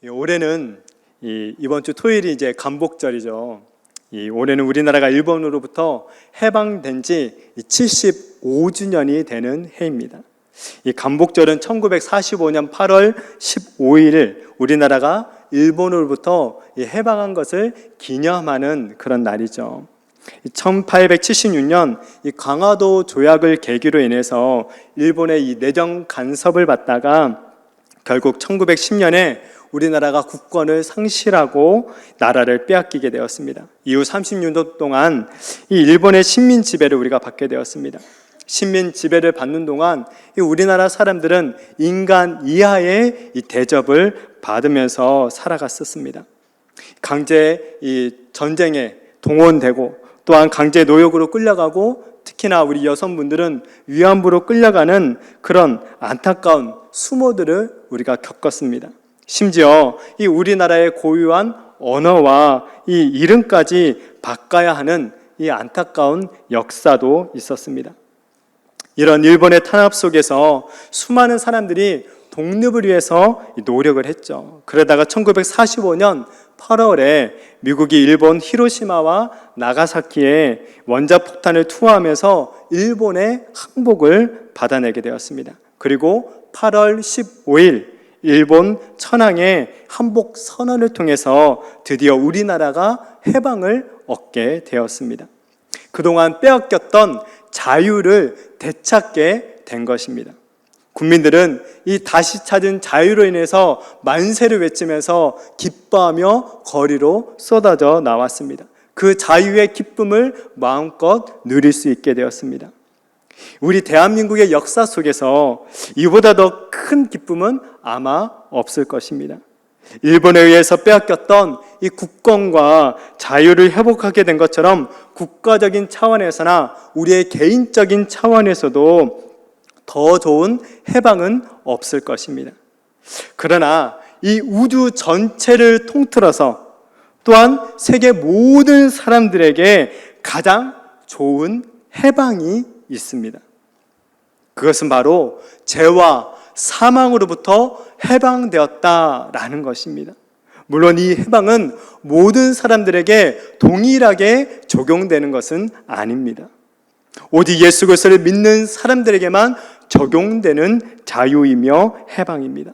올해는 이번 주 토요일이 이제 간복절이죠. 올해는 우리나라가 일본으로부터 해방된 지 75주년이 되는 해입니다. 이 간복절은 1945년 8월 15일 우리나라가 일본으로부터 해방한 것을 기념하는 그런 날이죠. 1876년 이 강화도 조약을 계기로 인해서 일본의 이 내정 간섭을 받다가 결국 1910년에 우리나라가 국권을 상실하고 나라를 빼앗기게 되었습니다. 이후 30년 동안 이 일본의 식민 지배를 우리가 받게 되었습니다. 식민 지배를 받는 동안 이 우리나라 사람들은 인간 이하의 이 대접을 받으면서 살아갔었습니다. 강제 이 전쟁에 동원되고 또한 강제 노역으로 끌려가고 특히나 우리 여성분들은 위안부로 끌려가는 그런 안타까운 수모들을 우리가 겪었습니다. 심지어 이 우리나라의 고유한 언어와 이 이름까지 바꿔야 하는 이 안타까운 역사도 있었습니다. 이런 일본의 탄압 속에서 수많은 사람들이 독립을 위해서 노력을 했죠. 그러다가 1945년 8월에 미국이 일본 히로시마와 나가사키에 원자폭탄을 투하하면서 일본의 항복을 받아내게 되었습니다. 그리고 8월 15일 일본 천황의 항복 선언을 통해서 드디어 우리나라가 해방을 얻게 되었습니다. 그동안 빼앗겼던 자유를 되찾게 된 것입니다. 국민들은 이 다시 찾은 자유로 인해서 만세를 외치면서 기뻐하며 거리로 쏟아져 나왔습니다. 그 자유의 기쁨을 마음껏 누릴 수 있게 되었습니다. 우리 대한민국의 역사 속에서 이보다 더 큰 기쁨은 아마 없을 것입니다. 일본에 의해서 빼앗겼던 이 국권과 자유를 회복하게 된 것처럼 국가적인 차원에서나 우리의 개인적인 차원에서도 더 좋은 해방은 없을 것입니다. 그러나 이 우주 전체를 통틀어서 또한 세계 모든 사람들에게 가장 좋은 해방이 있습니다. 그것은 바로 죄와 사망으로부터 해방되었다라는 것입니다. 물론 이 해방은 모든 사람들에게 동일하게 적용되는 것은 아닙니다. 오직 예수 그리스도를 믿는 사람들에게만 적용되는 자유이며 해방입니다.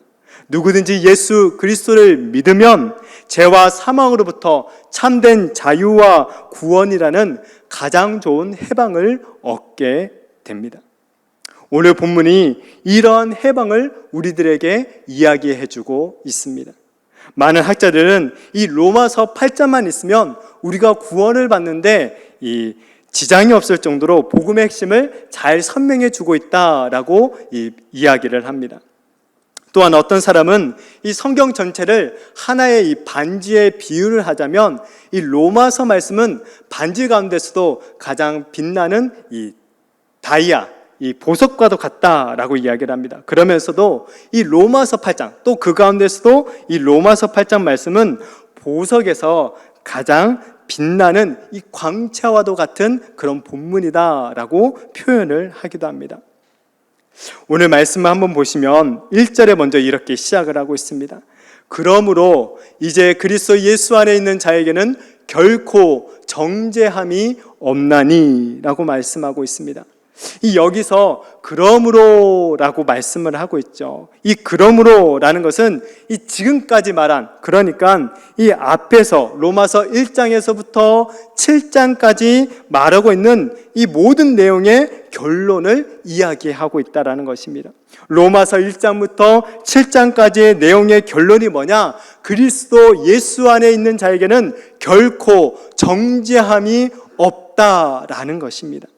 누구든지 예수 그리스도를 믿으면 죄와 사망으로부터 참된 자유와 구원이라는 가장 좋은 해방을 얻게 됩니다. 오늘 본문이 이러한 해방을 우리들에게 이야기해주고 있습니다. 많은 학자들은 이 로마서 8장만 있으면 우리가 구원을 받는데 이 지장이 없을 정도로 복음의 핵심을 잘 설명해 주고 있다라고 이야기를 합니다. 또한 어떤 사람은 이 성경 전체를 하나의 이 반지에 비유를 하자면 이 로마서 말씀은 반지 가운데서도 가장 빛나는 이 다이아, 이 보석과도 같다라고 이야기를 합니다. 그러면서도 이 로마서 8장, 또 그 가운데서도 이 로마서 8장 말씀은 보석에서 가장 빛나는 이 광채와도 같은 그런 본문이다라고 표현을 하기도 합니다. 오늘 말씀을 한번 보시면 1절에 먼저 이렇게 시작을 하고 있습니다. 그러므로 이제 그리스도 예수 안에 있는 자에게는 결코 정죄함이 없나니 라고 말씀하고 있습니다. 이 여기서 그러므로라고 말씀을 하고 있죠. 이 그러므로라는 것은 이 지금까지 말한, 그러니까 이 앞에서 로마서 1장에서부터 7장까지 말하고 있는 이 모든 내용의 결론을 이야기하고 있다라는 것입니다. 로마서 1장부터 7장까지의 내용의 결론이 뭐냐? 그리스도 예수 안에 있는 자에게는 결코 정죄함이 없다라는 것입니다.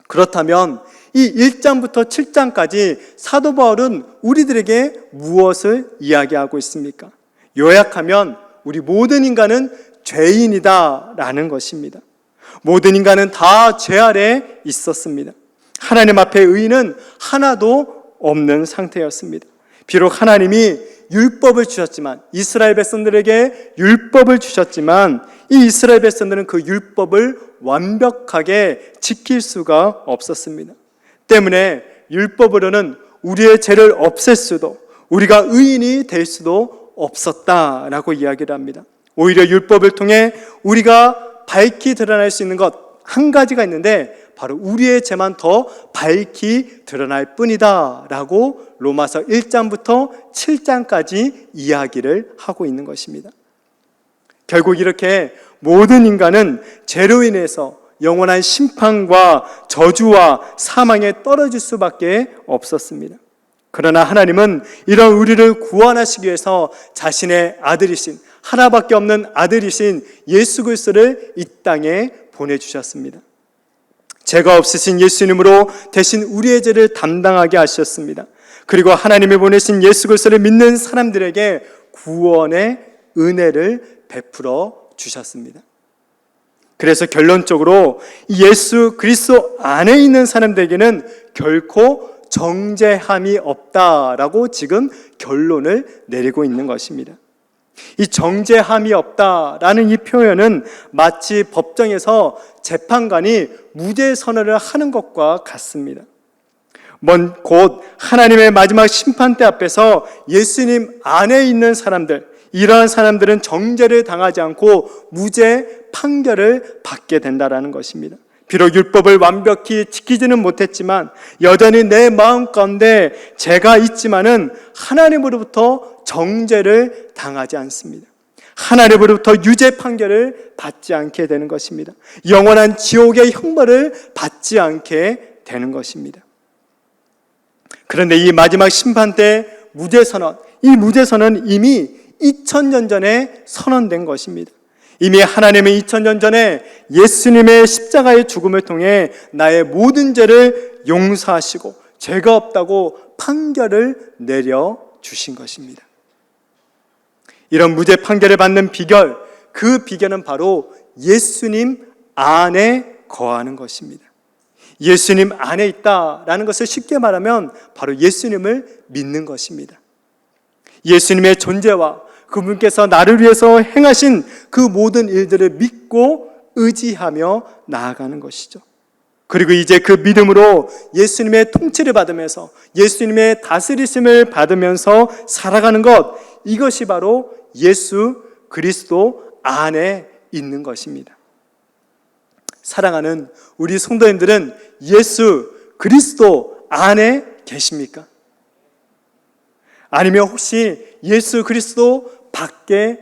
그렇다면 이 1장부터 7장까지 사도 바울은 우리들에게 무엇을 이야기하고 있습니까? 요약하면 우리 모든 인간은 죄인이다라는 것입니다. 모든 인간은 다 죄 아래 있었습니다. 하나님 앞에 의인은 하나도 없는 상태였습니다. 비록 하나님이 율법을 주셨지만, 이스라엘 백성들에게 율법을 주셨지만 이 이스라엘 백성들은 그 율법을 완벽하게 지킬 수가 없었습니다. 때문에 율법으로는 우리의 죄를 없앨 수도, 우리가 의인이 될 수도 없었다라고 이야기를 합니다. 오히려 율법을 통해 우리가 밝히 드러날 수 있는 것 한 가지가 있는데 바로 우리의 죄만 더 밝히 드러날 뿐이다 라고 로마서 1장부터 7장까지 이야기를 하고 있는 것입니다. 결국 이렇게 모든 인간은 죄로 인해서 영원한 심판과 저주와 사망에 떨어질 수밖에 없었습니다. 그러나 하나님은 이런 우리를 구원하시기 위해서 자신의 아들이신, 하나밖에 없는 아들이신 예수 그리스도를 이 땅에 보내주셨습니다. 죄가 없으신 예수님으로 대신 우리의 죄를 담당하게 하셨습니다. 그리고 하나님이 보내신 예수 그리스도를 믿는 사람들에게 구원의 은혜를 베풀어 주셨습니다. 그래서 결론적으로 예수 그리스도 안에 있는 사람들에게는 결코 정죄함이 없다라고 지금 결론을 내리고 있는 것입니다. 이 정죄함이 없다라는 이 표현은 마치 법정에서 재판관이 무죄 선언을 하는 것과 같습니다. 곧 하나님의 마지막 심판대 앞에서 예수님 안에 있는 사람들, 이러한 사람들은 정죄를 당하지 않고 무죄 판결을 받게 된다라는 것입니다. 비록 율법을 완벽히 지키지는 못했지만 여전히 내 마음 가운데 죄가 있지만은 하나님으로부터 정죄를 당하지 않습니다. 하나님으로부터 유죄 판결을 받지 않게 되는 것입니다. 영원한 지옥의 형벌을 받지 않게 되는 것입니다. 그런데 이 마지막 심판 때 무죄 선언, 이 무죄 선언은 이미 2000년 전에 선언된 것입니다. 이미 하나님은 2000년 전에 예수님의 십자가의 죽음을 통해 나의 모든 죄를 용서하시고 죄가 없다고 판결을 내려주신 것입니다. 이런 무죄 판결을 받는 비결, 그 비결은 바로 예수님 안에 거하는 것입니다. 예수님 안에 있다라는 것을 쉽게 말하면 바로 예수님을 믿는 것입니다. 예수님의 존재와 그분께서 나를 위해서 행하신 그 모든 일들을 믿고 의지하며 나아가는 것이죠. 그리고 이제 그 믿음으로 예수님의 통치를 받으면서 예수님의 다스리심을 받으면서 살아가는 것, 이것이 바로 예수 그리스도 안에 있는 것입니다. 사랑하는 우리 성도님들은 예수 그리스도 안에 계십니까? 아니면 혹시 예수 그리스도 밖에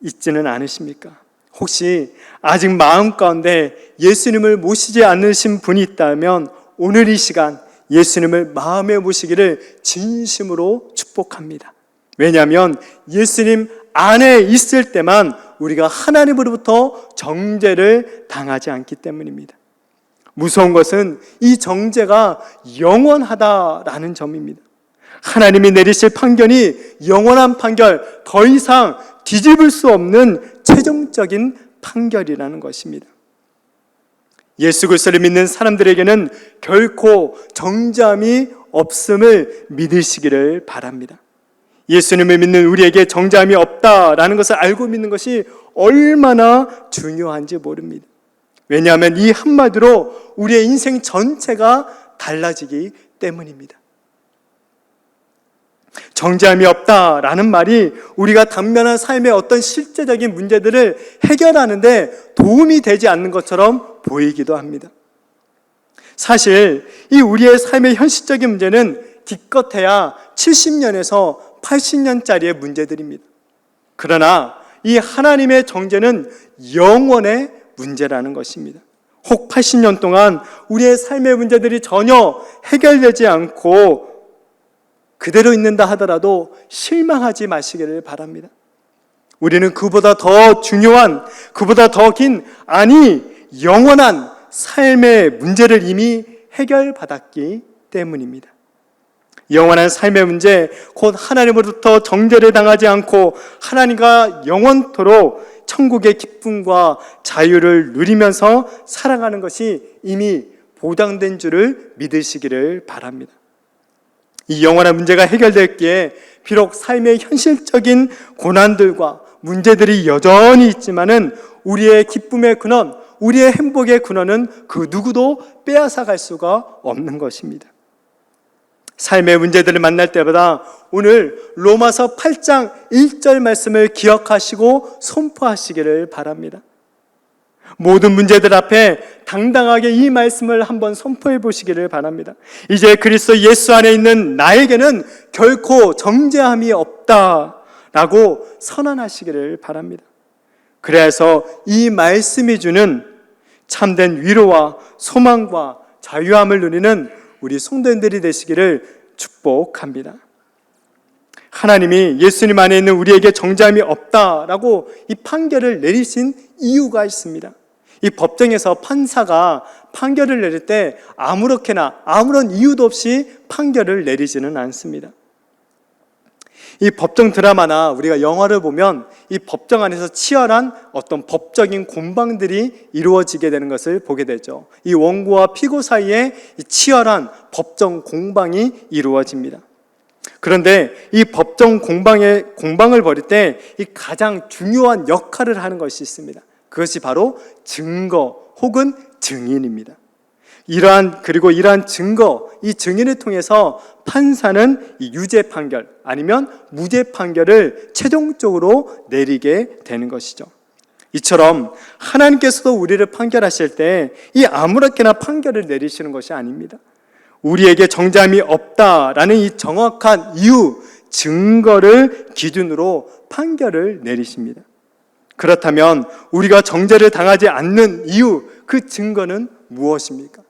있지는 않으십니까? 혹시 아직 마음 가운데 예수님을 모시지 않으신 분이 있다면 오늘 이 시간 예수님을 마음에 모시기를 진심으로 축복합니다. 왜냐하면 예수님 안에 있을 때만 우리가 하나님으로부터 정죄를 당하지 않기 때문입니다. 무서운 것은 이 정죄가 영원하다라는 점입니다. 하나님이 내리실 판결이 영원한 판결, 더 이상 뒤집을 수 없는 최종적인 판결이라는 것입니다. 예수 그리스도를 믿는 사람들에게는 결코 정죄함이 없음을 믿으시기를 바랍니다. 예수님을 믿는 우리에게 정죄함이 없다라는 것을 알고 믿는 것이 얼마나 중요한지 모릅니다. 왜냐하면 이 한마디로 우리의 인생 전체가 달라지기 때문입니다. 정죄함이 없다라는 말이 우리가 단면한 삶의 어떤 실제적인 문제들을 해결하는데 도움이 되지 않는 것처럼 보이기도 합니다. 사실 이 우리의 삶의 현실적인 문제는 기껏해야 70년에서 80년짜리의 문제들입니다. 그러나 이 하나님의 정죄는 영원의 문제라는 것입니다. 혹 80년 동안 우리의 삶의 문제들이 전혀 해결되지 않고 그대로 있는다 하더라도 실망하지 마시기를 바랍니다. 우리는 그보다 더 중요한, 그보다 더 긴, 아니 영원한 삶의 문제를 이미 해결받았기 때문입니다. 영원한 삶의 문제, 곧 하나님으로부터 정죄를 당하지 않고 하나님과 영원토록 천국의 기쁨과 자유를 누리면서 살아가는 것이 이미 보장된 줄을 믿으시기를 바랍니다. 이 영원한 문제가 해결됐기에 비록 삶의 현실적인 고난들과 문제들이 여전히 있지만은 우리의 기쁨의 근원, 우리의 행복의 근원은 그 누구도 빼앗아갈 수가 없는 것입니다. 삶의 문제들을 만날 때마다 오늘 로마서 8장 1절 말씀을 기억하시고 선포하시기를 바랍니다. 모든 문제들 앞에 당당하게 이 말씀을 한번 선포해 보시기를 바랍니다. 이제 그리스도 예수 안에 있는 나에게는 결코 정죄함이 없다라고 선언하시기를 바랍니다. 그래서 이 말씀이 주는 참된 위로와 소망과 자유함을 누리는 우리 성도님들이 되시기를 축복합니다. 하나님이 예수님 안에 있는 우리에게 정죄함이 없다라고 이 판결을 내리신 이유가 있습니다. 이 법정에서 판사가 판결을 내릴 때 아무렇게나 아무런 이유도 없이 판결을 내리지는 않습니다. 이 법정 드라마나 우리가 영화를 보면 이 법정 안에서 치열한 어떤 법적인 공방들이 이루어지게 되는 것을 보게 되죠. 이 원고와 피고 사이에 이 치열한 법정 공방이 이루어집니다. 그런데 이 법정 공방을 벌일 때 이 가장 중요한 역할을 하는 것이 있습니다. 그것이 바로 증거 혹은 증인입니다. 이러한 증거, 이 증인을 통해서 판사는 이 유죄 판결 아니면 무죄 판결을 최종적으로 내리게 되는 것이죠. 이처럼 하나님께서도 우리를 판결하실 때 이 아무렇게나 판결을 내리시는 것이 아닙니다. 우리에게 정죄함이 없다라는 이 정확한 이유, 증거를 기준으로 판결을 내리십니다. 그렇다면 우리가 정죄를 당하지 않는 이유, 그 증거는 무엇입니까?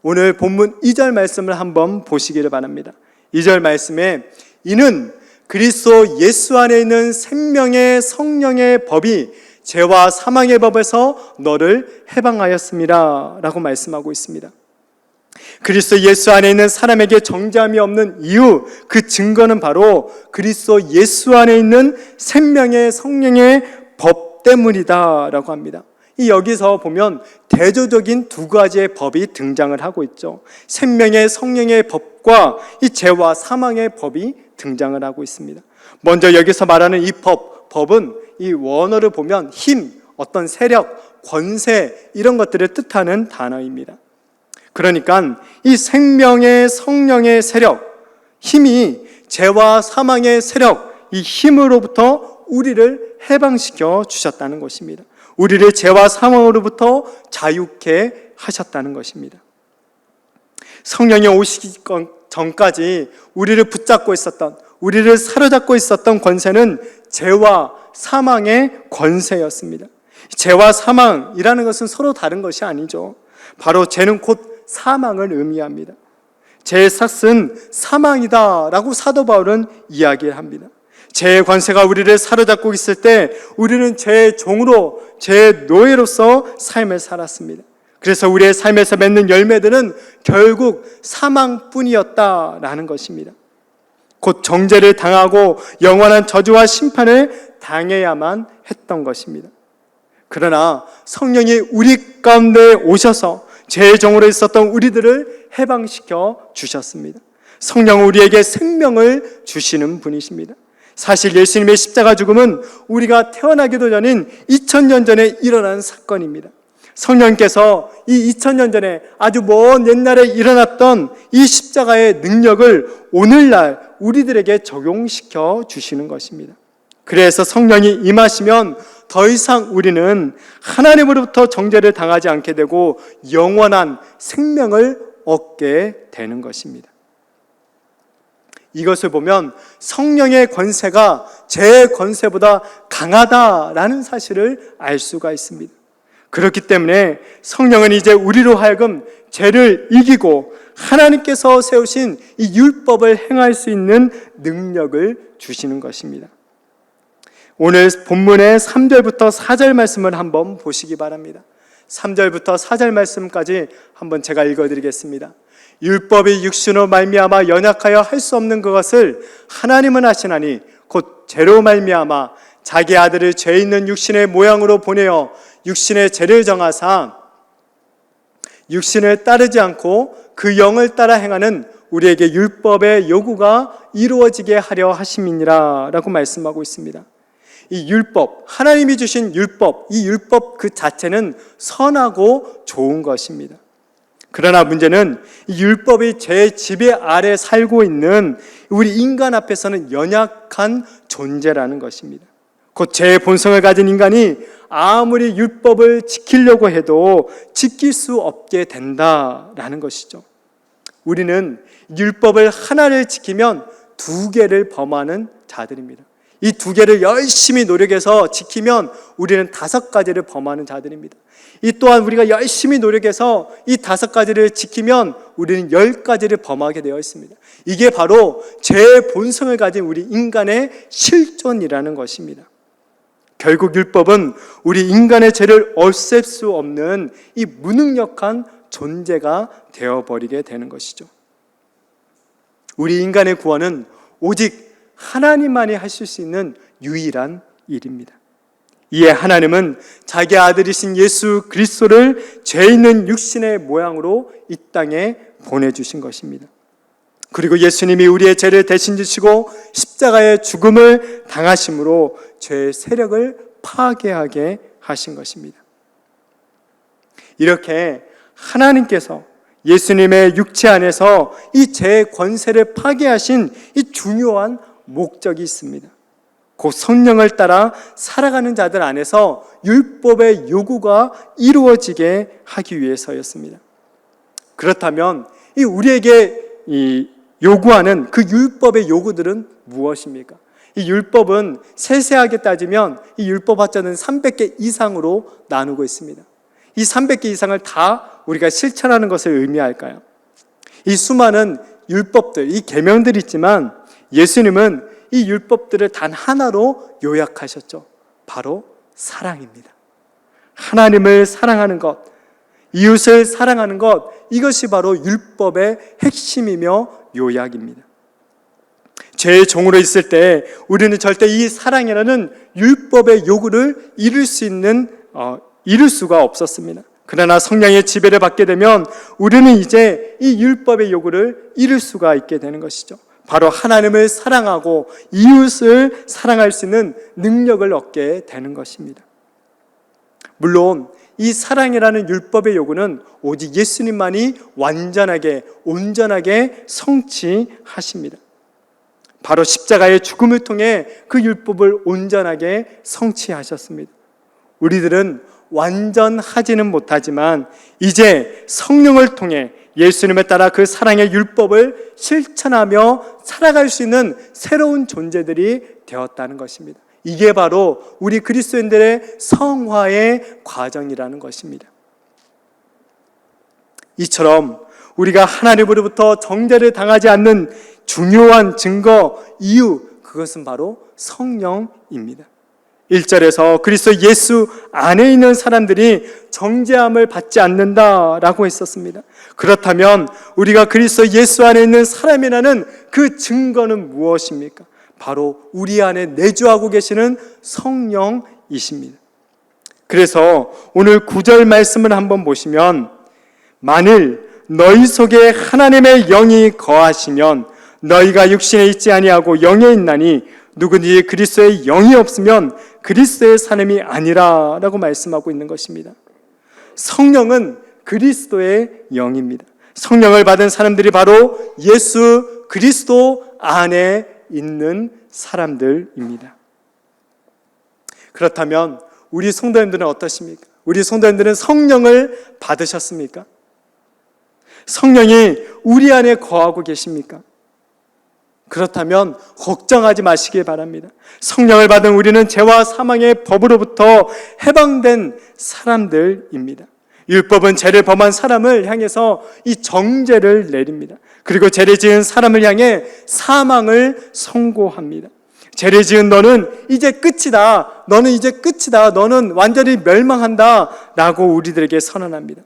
오늘 본문 2절 말씀을 한번 보시기를 바랍니다. 2절 말씀에 이는 그리스도 예수 안에 있는 생명의 성령의 법이 죄와 사망의 법에서 너를 해방하였습니다 라고 말씀하고 있습니다. 그리스도 예수 안에 있는 사람에게 정죄함이 없는 이유, 그 증거는 바로 그리스도 예수 안에 있는 생명의 성령의 법 때문이다 라고 합니다. 여기서 보면 대조적인 두 가지의 법이 등장을 하고 있죠. 생명의 성령의 법과 이 죄와 사망의 법이 등장을 하고 있습니다. 먼저 여기서 말하는 이 법은 이 원어를 보면 힘, 어떤 세력, 권세 이런 것들을 뜻하는 단어입니다. 그러니까 이 생명의 성령의 세력, 힘이 죄와 사망의 세력, 이 힘으로부터 우리를 해방시켜 주셨다는 것입니다. 우리를 죄와 사망으로부터 자유케 하셨다는 것입니다. 성령이 오시기 전까지 우리를 붙잡고 있었던, 우리를 사로잡고 있었던 권세는 죄와 사망의 권세였습니다. 죄와 사망이라는 것은 서로 다른 것이 아니죠. 바로 죄는 곧 사망을 의미합니다. 죄의 삭은 사망이다라고 사도 바울은 이야기를 합니다. 죄의 관세가 우리를 사로잡고 있을 때 우리는 죄의 종으로, 죄의 노예로서 삶을 살았습니다. 그래서 우리의 삶에서 맺는 열매들은 결국 사망뿐이었다라는 것입니다. 곧 정죄를 당하고 영원한 저주와 심판을 당해야만 했던 것입니다. 그러나 성령이 우리 가운데 오셔서 죄의 종으로 있었던 우리들을 해방시켜 주셨습니다. 성령은 우리에게 생명을 주시는 분이십니다. 사실 예수님의 십자가 죽음은 우리가 태어나기도 전인 2000년 전에 일어난 사건입니다. 성령께서 이 2000년 전에 아주 먼 옛날에 일어났던 이 십자가의 능력을 오늘날 우리들에게 적용시켜 주시는 것입니다. 그래서 성령이 임하시면 더 이상 우리는 하나님으로부터 정죄를 당하지 않게 되고 영원한 생명을 얻게 되는 것입니다. 이것을 보면 성령의 권세가 죄의 권세보다 강하다라는 사실을 알 수가 있습니다. 그렇기 때문에 성령은 이제 우리로 하여금 죄를 이기고 하나님께서 세우신 이 율법을 행할 수 있는 능력을 주시는 것입니다. 오늘 본문의 3절부터 4절 말씀을 한번 보시기 바랍니다. 3절부터 4절 말씀까지 한번 제가 읽어드리겠습니다. 율법이 육신으로 말미암아 연약하여 할 수 없는 그것을 하나님은 하시나니 곧 죄로 말미암아 자기 아들을 죄 있는 육신의 모양으로 보내어 육신의 죄를 정하사 육신을 따르지 않고 그 영을 따라 행하는 우리에게 율법의 요구가 이루어지게 하려 하심이니라 라고 말씀하고 있습니다. 이 율법, 하나님이 주신 율법, 이 율법 그 자체는 선하고 좋은 것입니다. 그러나 문제는 이 율법의 죄 지배 아래 살고 있는 우리 인간 앞에서는 연약한 존재라는 것입니다. 곧 죄의 본성을 가진 인간이 아무리 율법을 지키려고 해도 지킬 수 없게 된다라는 것이죠. 우리는 율법을 하나를 지키면 2개를 범하는 자들입니다. 이 2개를 열심히 노력해서 지키면 우리는 5가지를 범하는 자들입니다. 이 또한 우리가 열심히 노력해서 이 5가지를 지키면 우리는 10가지를 범하게 되어 있습니다. 이게 바로 죄의 본성을 가진 우리 인간의 실존이라는 것입니다. 결국 율법은 우리 인간의 죄를 없앨 수 없는 이 무능력한 존재가 되어버리게 되는 것이죠. 우리 인간의 구원은 오직 하나님만이 하실 수 있는 유일한 일입니다. 이에 하나님은 자기 아들이신 예수 그리스도를 죄 있는 육신의 모양으로 이 땅에 보내주신 것입니다. 그리고 예수님이 우리의 죄를 대신 지시고 십자가의 죽음을 당하심으로 죄의 세력을 파괴하게 하신 것입니다. 이렇게 하나님께서 예수님의 육체 안에서 이 죄의 권세를 파괴하신 이 중요한 목적이 있습니다. 곧 성령을 따라 살아가는 자들 안에서 율법의 요구가 이루어지게 하기 위해서였습니다. 그렇다면 이 우리에게 요구하는 그 율법의 요구들은 무엇입니까? 이 율법은 세세하게 따지면 이 율법 학자는 300개 이상으로 나누고 있습니다. 이 300개 이상을 다 우리가 실천하는 것을 의미할까요? 이 수많은 율법들, 이 계명들이 있지만 예수님은 이 율법들을 단 하나로 요약하셨죠. 바로 사랑입니다. 하나님을 사랑하는 것, 이웃을 사랑하는 것, 이것이 바로 율법의 핵심이며 요약입니다. 죄의 종으로 있을 때 우리는 절대 이 사랑이라는 율법의 요구를 이룰 수가 없었습니다. 그러나 성령의 지배를 받게 되면 우리는 이제 이 율법의 요구를 이룰 수가 있게 되는 것이죠. 바로 하나님을 사랑하고 이웃을 사랑할 수 있는 능력을 얻게 되는 것입니다. 물론 이 사랑이라는 율법의 요구는 오직 예수님만이 완전하게, 온전하게 성취하십니다. 바로 십자가의 죽음을 통해 그 율법을 온전하게 성취하셨습니다. 우리들은 완전하지는 못하지만 이제 성령을 통해 예수님에 따라 그 사랑의 율법을 실천하며 살아갈 수 있는 새로운 존재들이 되었다는 것입니다. 이게 바로 우리 그리스도인들의 성화의 과정이라는 것입니다. 이처럼 우리가 하나님으로부터 정죄를 당하지 않는 중요한 증거, 이유, 그것은 바로 성령입니다. 1절에서 그리스도 예수 안에 있는 사람들이 정죄함을 받지 않는다라고 했었습니다. 그렇다면 우리가 그리스도 예수 안에 있는 사람이라는 그 증거는 무엇입니까? 바로 우리 안에 내주하고 계시는 성령이십니다. 그래서 오늘 9절 말씀을 한번 보시면 만일 너희 속에 하나님의 영이 거하시면 너희가 육신에 있지 아니하고 영에 있나니 누구든지 그리스도의 영이 없으면 그리스도의 사람이 아니라 라고 말씀하고 있는 것입니다. 성령은 그리스도의 영입니다. 성령을 받은 사람들이 바로 예수 그리스도 안에 있는 사람들입니다. 그렇다면 우리 성도님들은 어떠십니까? 우리 성도님들은 성령을 받으셨습니까? 성령이 우리 안에 거하고 계십니까? 그렇다면 걱정하지 마시기 바랍니다. 성령을 받은 우리는 죄와 사망의 법으로부터 해방된 사람들입니다. 율법은 죄를 범한 사람을 향해서 이 정죄를 내립니다. 그리고 죄를 지은 사람을 향해 사망을 선고합니다. 죄를 지은 너는 이제 끝이다. 너는 이제 끝이다. 너는 완전히 멸망한다. 라고 우리들에게 선언합니다.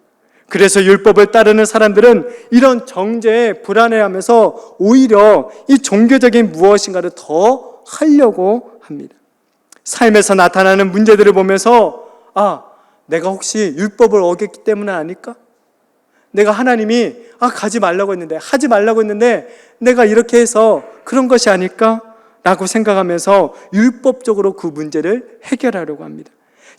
그래서 율법을 따르는 사람들은 이런 정죄에 불안해하면서 오히려 이 종교적인 무엇인가를 더 하려고 합니다. 삶에서 나타나는 문제들을 보면서 내가 혹시 율법을 어겼기 때문은 아닐까? 내가 하나님이 가지 말라고 했는데, 하지 말라고 했는데 내가 이렇게 해서 그런 것이 아닐까? 라고 생각하면서 율법적으로 그 문제를 해결하려고 합니다.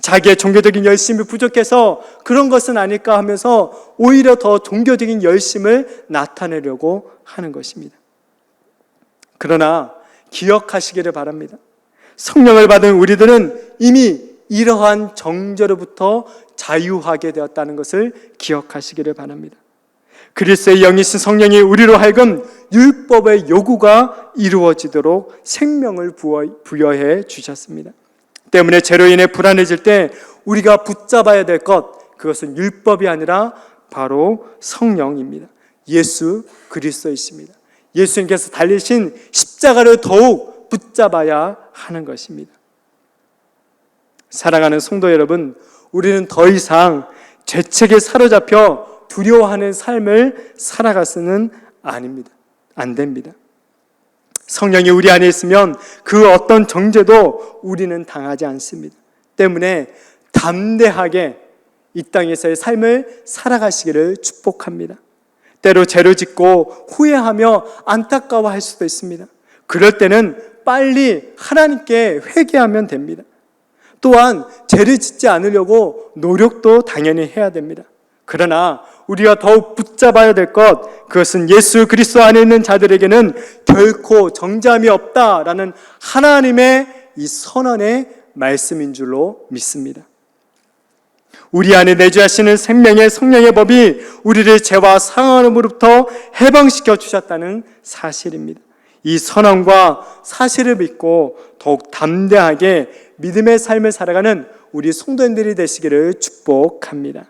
자기의 종교적인 열심이 부족해서 그런 것은 아닐까 하면서 오히려 더 종교적인 열심을 나타내려고 하는 것입니다. 그러나 기억하시기를 바랍니다. 성령을 받은 우리들은 이미 이러한 정죄로부터 자유하게 되었다는 것을 기억하시기를 바랍니다. 그리스도의 영이신 성령이 우리로 하여금 율법의 요구가 이루어지도록 생명을 부여해 주셨습니다. 때문에 죄로 인해 불안해질 때 우리가 붙잡아야 될 것, 그것은 율법이 아니라 바로 성령입니다. 예수 그리스도이십니다. 예수님께서 달리신 십자가를 더욱 붙잡아야 하는 것입니다. 사랑하는 성도 여러분, 우리는 더 이상 죄책에 사로잡혀 두려워하는 삶을 살아가서는 안 됩니다. 성령이 우리 안에 있으면 그 어떤 정죄도 우리는 당하지 않습니다. 때문에 담대하게 이 땅에서의 삶을 살아가시기를 축복합니다. 때로 죄를 짓고 후회하며 안타까워할 수도 있습니다. 그럴 때는 빨리 하나님께 회개하면 됩니다. 또한 죄를 짓지 않으려고 노력도 당연히 해야 됩니다. 그러나 우리가 더욱 붙잡아야 될 것, 그것은 예수 그리스도 안에 있는 자들에게는 결코 정죄함이 없다라는 하나님의 이 선언의 말씀인 줄로 믿습니다. 우리 안에 내주하시는 생명의 성령의 법이 우리를 죄와 상함으로부터 해방시켜 주셨다는 사실입니다. 이 선언과 사실을 믿고 더욱 담대하게 믿음의 삶을 살아가는 우리 성도님들이 되시기를 축복합니다.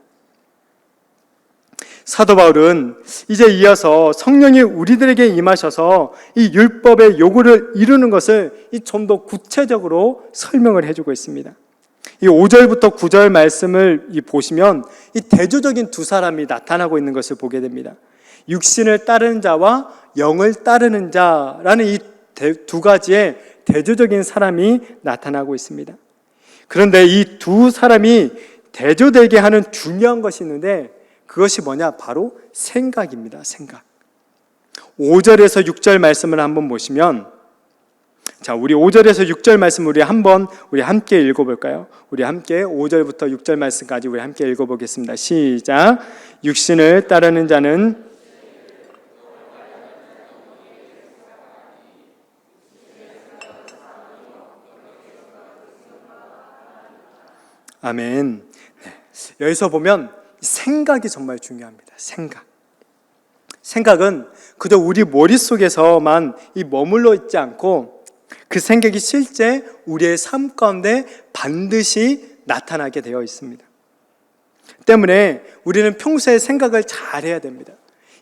사도 바울은 이제 이어서 성령이 우리들에게 임하셔서 이 율법의 요구를 이루는 것을 좀 더 구체적으로 설명을 해주고 있습니다. 이 5절부터 9절 말씀을 보시면 이 대조적인 두 사람이 나타나고 있는 것을 보게 됩니다. 육신을 따르는 자와 영을 따르는 자라는 이 두 가지의 대조적인 사람이 나타나고 있습니다. 그런데 이 두 사람이 대조되게 하는 중요한 것이 있는데 그것이 뭐냐? 바로 생각입니다. 생각. 5절에서 6절 말씀을 한번 보시면, 자, 우리 5절에서 6절 말씀 우리 함께 읽어볼까요? 우리 함께 5절부터 6절 말씀까지 우리 함께 읽어보겠습니다. 시작. 육신을 따르는 자는 아멘. 네. 여기서 보면 생각이 정말 중요합니다. 생각은 그저 우리 머릿속에서만 머물러 있지 않고 그 생각이 실제 우리의 삶 가운데 반드시 나타나게 되어 있습니다. 때문에 우리는 평소에 생각을 잘 해야 됩니다.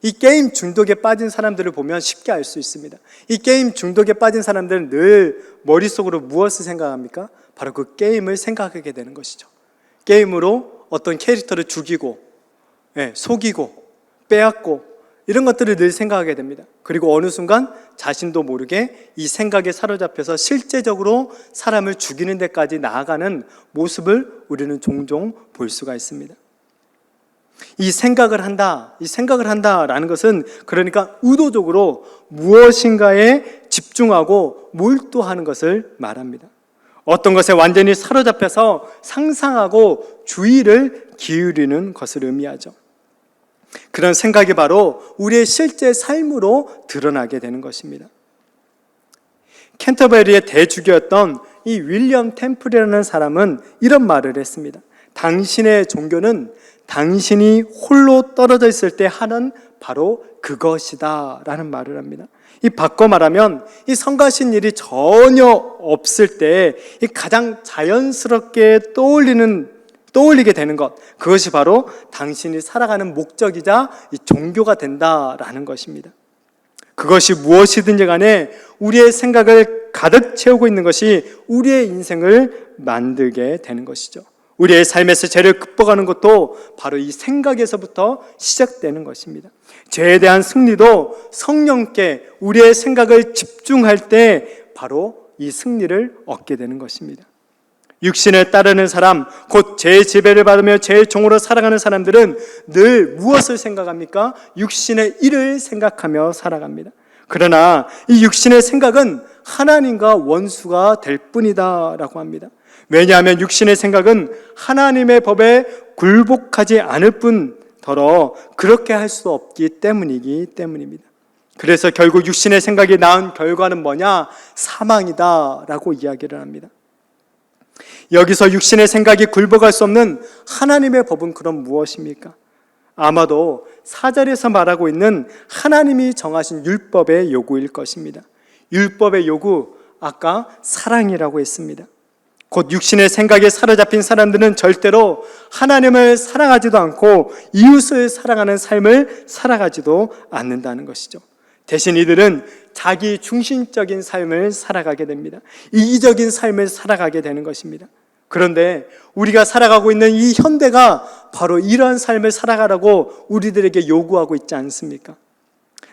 이 게임 중독에 빠진 사람들을 보면 쉽게 알 수 있습니다. 이 게임 중독에 빠진 사람들은 늘 머릿속으로 무엇을 생각합니까? 바로 그 게임을 생각하게 되는 것이죠. 게임으로 어떤 캐릭터를 죽이고, 속이고, 빼앗고 이런 것들을 늘 생각하게 됩니다. 그리고 어느 순간 자신도 모르게 이 생각에 사로잡혀서 실제적으로 사람을 죽이는 데까지 나아가는 모습을 우리는 종종 볼 수가 있습니다. 이 생각을 한다라는 것은 그러니까 의도적으로 무엇인가에 집중하고 몰두하는 것을 말합니다. 어떤 것에 완전히 사로잡혀서 상상하고 주의를 기울이는 것을 의미하죠. 그런 생각이 바로 우리의 실제 삶으로 드러나게 되는 것입니다. 캔터베리의 대주교였던 이 윌리엄 템플이라는 사람은 이런 말을 했습니다. 당신의 종교는 당신이 홀로 떨어져 있을 때 하는 바로 그것이다 라는 말을 합니다. 이 바꿔 말하면 이 성가신 일이 전혀 없을 때 이 가장 자연스럽게 떠올리게 되는 것, 그것이 바로 당신이 살아가는 목적이자 이 종교가 된다라는 것입니다. 그것이 무엇이든지 간에 우리의 생각을 가득 채우고 있는 것이 우리의 인생을 만들게 되는 것이죠. 우리의 삶에서 죄를 극복하는 것도 바로 이 생각에서부터 시작되는 것입니다. 죄에 대한 승리도 성령께 우리의 생각을 집중할 때 바로 이 승리를 얻게 되는 것입니다. 육신을 따르는 사람, 곧 죄의 지배를 받으며 죄의 종으로 살아가는 사람들은 늘 무엇을 생각합니까? 육신의 일을 생각하며 살아갑니다. 그러나 이 육신의 생각은 하나님과 원수가 될 뿐이다 라고 합니다. 왜냐하면 육신의 생각은 하나님의 법에 굴복하지 않을 뿐더러 그렇게 할 수 없기 때문입니다. 그래서 결국 육신의 생각이 낳은 결과는 뭐냐? 사망이다 라고 이야기를 합니다. 여기서 육신의 생각이 굴복할 수 없는 하나님의 법은 그럼 무엇입니까? 아마도 4절에서 말하고 있는 하나님이 정하신 율법의 요구일 것입니다. 율법의 요구, 아까 사랑이라고 했습니다. 곧 육신의 생각에 사로잡힌 사람들은 절대로 하나님을 사랑하지도 않고 이웃을 사랑하는 삶을 살아가지도 않는다는 것이죠. 대신 이들은 자기 중심적인 삶을 살아가게 됩니다. 이기적인 삶을 살아가게 되는 것입니다. 그런데 우리가 살아가고 있는 이 현대가 바로 이런 삶을 살아가라고 우리들에게 요구하고 있지 않습니까?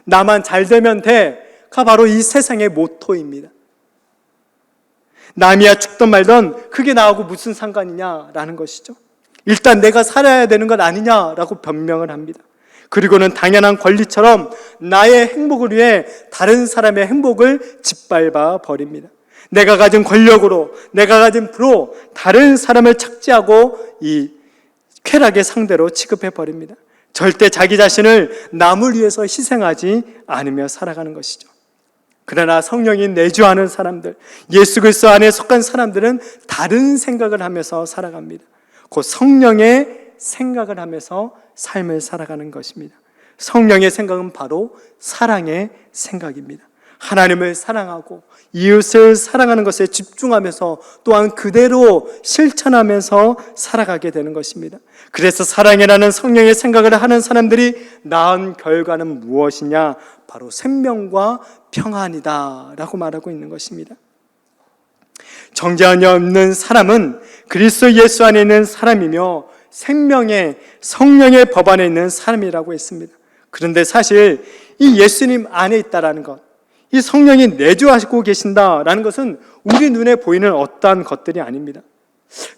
나만 잘 되면 돼가 바로 이 세상의 모토입니다. 남이야 죽던 말던 그게 나하고 무슨 상관이냐라는 것이죠. 일단 내가 살아야 되는 것 아니냐라고 변명을 합니다. 그리고는 당연한 권리처럼 나의 행복을 위해 다른 사람의 행복을 짓밟아 버립니다. 내가 가진 권력으로, 내가 가진 부로 다른 사람을 착지하고 이 쾌락의 상대로 취급해 버립니다. 절대 자기 자신을 남을 위해서 희생하지 않으며 살아가는 것이죠. 그러나 성령이 내주하는 사람들, 예수 그리스도 안에 속한 사람들은 다른 생각을 하면서 살아갑니다. 곧 성령의 생각을 하면서 삶을 살아가는 것입니다. 성령의 생각은 바로 사랑의 생각입니다. 하나님을 사랑하고 이웃을 사랑하는 것에 집중하면서 또한 그대로 실천하면서 살아가게 되는 것입니다. 그래서 사랑이라는 성령의 생각을 하는 사람들이 낳은 결과는 무엇이냐? 바로 생명과 평안이다 라고 말하고 있는 것입니다. 정죄함이 없는 사람은 그리스도 예수 안에 있는 사람이며 생명의 성령의 법 안에 있는 사람이라고 했습니다. 그런데 사실 이 예수님 안에 있다라는 것, 이 성령이 내주하시고 계신다라는 것은 우리 눈에 보이는 어떠한 것들이 아닙니다.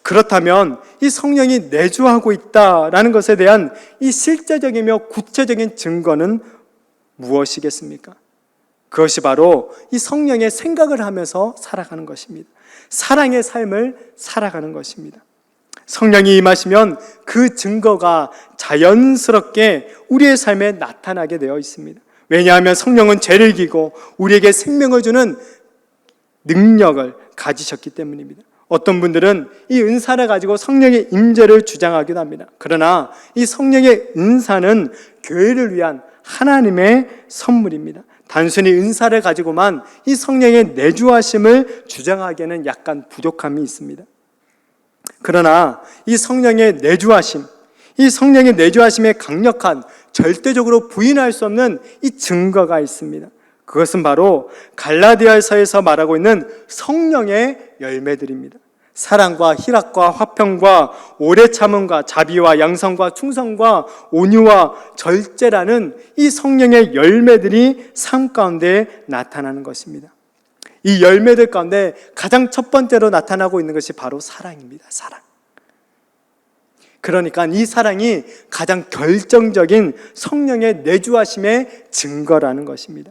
그렇다면 이 성령이 내주하고 있다라는 것에 대한 이 실제적이며 구체적인 증거는 무엇이겠습니까? 그것이 바로 이 성령의 생각을 하면서 살아가는 것입니다. 사랑의 삶을 살아가는 것입니다. 성령이 임하시면 그 증거가 자연스럽게 우리의 삶에 나타나게 되어 있습니다. 왜냐하면 성령은 죄를 지고 우리에게 생명을 주는 능력을 가지셨기 때문입니다. 어떤 분들은 이 은사를 가지고 성령의 임재를 주장하기도 합니다. 그러나 이 성령의 은사는 교회를 위한 하나님의 선물입니다. 단순히 은사를 가지고만 이 성령의 내주하심을 주장하기에는 약간 부족함이 있습니다. 그러나 이 성령의 내주하심, 이 성령의 내주하심의 강력한, 절대적으로 부인할 수 없는 이 증거가 있습니다. 그것은 바로 갈라디아서에서 말하고 있는 성령의 열매들입니다. 사랑과 희락과 화평과 오래 참음과 자비와 양성과 충성과 온유와 절제라는 이 성령의 열매들이 삶 가운데 나타나는 것입니다. 이 열매들 가운데 가장 첫 번째로 나타나고 있는 것이 바로 사랑입니다. 사랑. 그러니까 이 사랑이 가장 결정적인 성령의 내주하심의 증거라는 것입니다.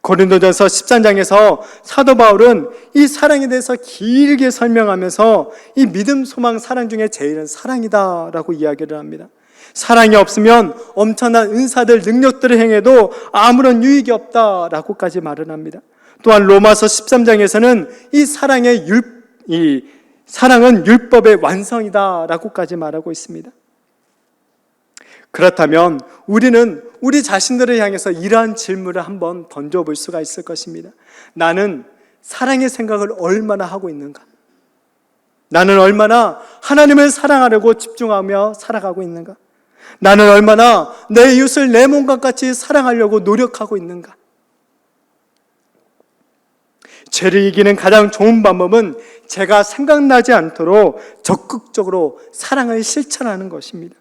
고린도전서 13장에서 사도 바울은 이 사랑에 대해서 길게 설명하면서 이 믿음, 소망, 사랑 중에 제일은 사랑이다라고 이야기를 합니다. 사랑이 없으면 엄청난 은사들, 능력들을 행해도 아무런 유익이 없다라고까지 말을 합니다. 또한 로마서 13장에서는 이 사랑은 율법의 완성이다라고까지 말하고 있습니다. 그렇다면 우리는 우리 자신들을 향해서 이러한 질문을 한번 던져볼 수가 있을 것입니다. 나는 사랑의 생각을 얼마나 하고 있는가? 나는 얼마나 하나님을 사랑하려고 집중하며 살아가고 있는가? 나는 얼마나 내 이웃을 내 몸과 같이 사랑하려고 노력하고 있는가? 죄를 이기는 가장 좋은 방법은 죄가 생각나지 않도록 적극적으로 사랑을 실천하는 것입니다.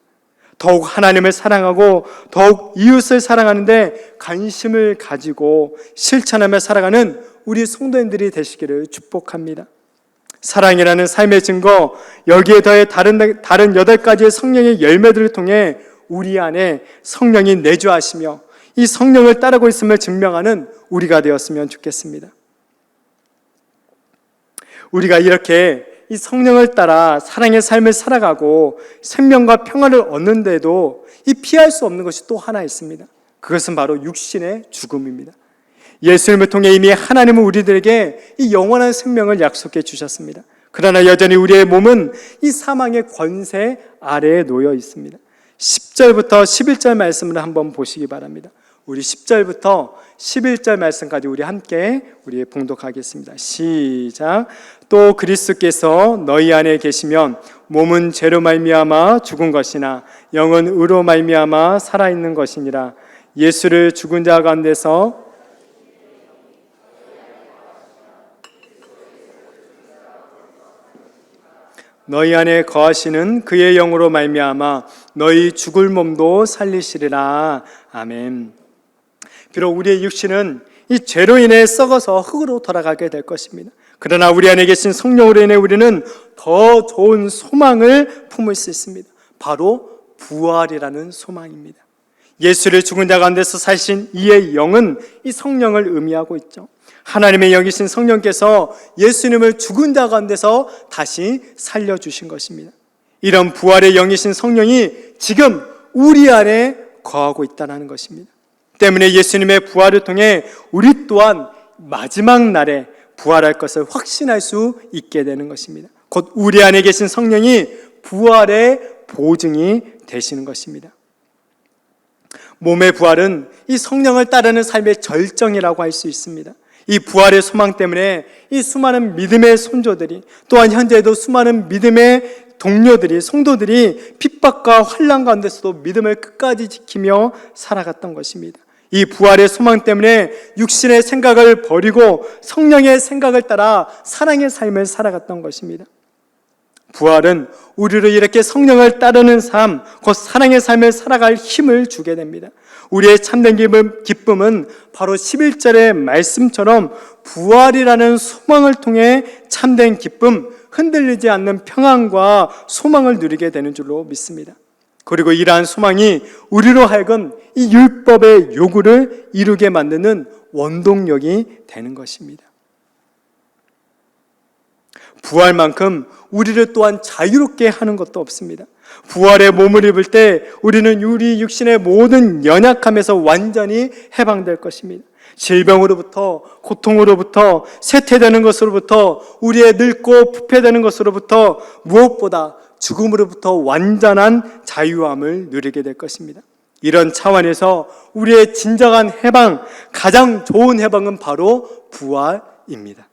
더욱 하나님을 사랑하고 더욱 이웃을 사랑하는데 관심을 가지고 실천하며 살아가는 우리 성도님들이 되시기를 축복합니다. 사랑이라는 삶의 증거, 여기에 더해 다른 8가지의 성령의 열매들을 통해 우리 안에 성령이 내주하시며 이 성령을 따르고 있음을 증명하는 우리가 되었으면 좋겠습니다. 우리가 이렇게 이 성령을 따라 사랑의 삶을 살아가고 생명과 평화를 얻는데도 이 피할 수 없는 것이 또 하나 있습니다. 그것은 바로 육신의 죽음입니다. 예수님을 통해 이미 하나님은 우리들에게 이 영원한 생명을 약속해 주셨습니다. 그러나 여전히 우리의 몸은 이 사망의 권세 아래에 놓여 있습니다. 10절부터 11절 말씀을 한번 보시기 바랍니다. 우리 10절부터 11절 말씀까지 우리 함께 봉독하겠습니다. 시작. 또 그리스도께서 너희 안에 계시면 몸은 죄로 말미암아 죽은 것이나 영은 의로 말미암아 살아있는 것이니라. 예수를 죽은 자 가운데서 너희 안에 거하시는 그의 영으로 말미암아 너희 죽을 몸도 살리시리라. 아멘. 비록 우리의 육신은 이 죄로 인해 썩어서 흙으로 돌아가게 될 것입니다. 그러나 우리 안에 계신 성령으로 인해 우리는 더 좋은 소망을 품을 수 있습니다. 바로 부활이라는 소망입니다. 예수를 죽은 자 가운데서 사신 이의 영은 이 성령을 의미하고 있죠. 하나님의 영이신 성령께서 예수님을 죽은 자 가운데서 다시 살려주신 것입니다. 이런 부활의 영이신 성령이 지금 우리 안에 거하고 있다는 것입니다. 때문에 예수님의 부활을 통해 우리 또한 마지막 날에 부활할 것을 확신할 수 있게 되는 것입니다. 곧 우리 안에 계신 성령이 부활의 보증이 되시는 것입니다. 몸의 부활은 이 성령을 따르는 삶의 절정이라고 할 수 있습니다. 이 부활의 소망 때문에 이 수많은 믿음의 손조들이, 또한 현재에도 수많은 믿음의 동료들이, 성도들이 핍박과 환난 가운데서도 믿음을 끝까지 지키며 살아갔던 것입니다. 이 부활의 소망 때문에 육신의 생각을 버리고 성령의 생각을 따라 사랑의 삶을 살아갔던 것입니다. 부활은 우리를 이렇게 성령을 따르는 삶, 곧 사랑의 삶을 살아갈 힘을 주게 됩니다. 우리의 참된 기쁨은 바로 11절의 말씀처럼 부활이라는 소망을 통해 참된 기쁨, 흔들리지 않는 평안과 소망을 누리게 되는 줄로 믿습니다. 그리고 이러한 소망이 우리로 하여금 이 율법의 요구를 이루게 만드는 원동력이 되는 것입니다. 부활만큼 우리를 또한 자유롭게 하는 것도 없습니다. 부활의 몸을 입을 때 우리는 우리 육신의 모든 연약함에서 완전히 해방될 것입니다. 질병으로부터, 고통으로부터, 쇠퇴되는 것으로부터, 우리의 늙고 부패되는 것으로부터, 무엇보다 죽음으로부터 완전한 자유함을 누리게 될 것입니다. 이런 차원에서 우리의 진정한 해방, 가장 좋은 해방은 바로 부활입니다.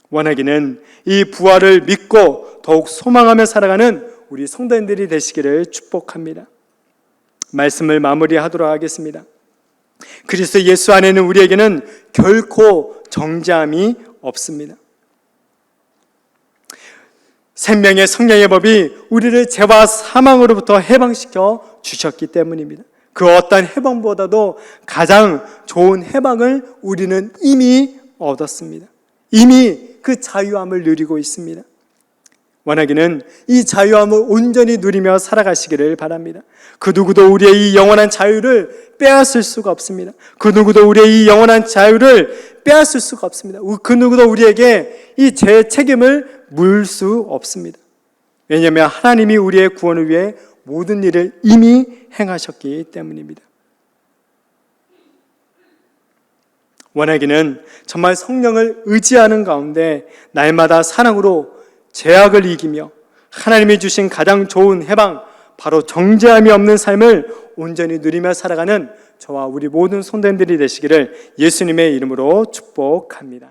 원하기는 이 부활을 믿고 더욱 소망하며 살아가는 우리 성도님들이 되시기를 축복합니다. 말씀을 마무리하도록 하겠습니다. 그리스도 예수 안에는 우리에게는 결코 정죄함이 없습니다. 생명의 성령의 법이 우리를 죄와 사망으로부터 해방시켜 주셨기 때문입니다. 그 어떤 해방보다도 가장 좋은 해방을 우리는 이미 얻었습니다. 이미 그 자유함을 누리고 있습니다. 원하기는 이 자유함을 온전히 누리며 살아가시기를 바랍니다. 그 누구도 우리의 이 영원한 자유를 빼앗을 수가 없습니다. 그 누구도 우리의 이 영원한 자유를 빼앗을 수가 없습니다. 그 누구도 우리에게 이 죄의 책임을 물 수 없습니다. 왜냐하면 하나님이 우리의 구원을 위해 모든 일을 이미 행하셨기 때문입니다. 원하기는 정말 성령을 의지하는 가운데 날마다 사랑으로 죄악을 이기며 하나님이 주신 가장 좋은 해방, 바로 정죄함이 없는 삶을 온전히 누리며 살아가는 저와 우리 모든 성도님들이 되시기를 예수님의 이름으로 축복합니다.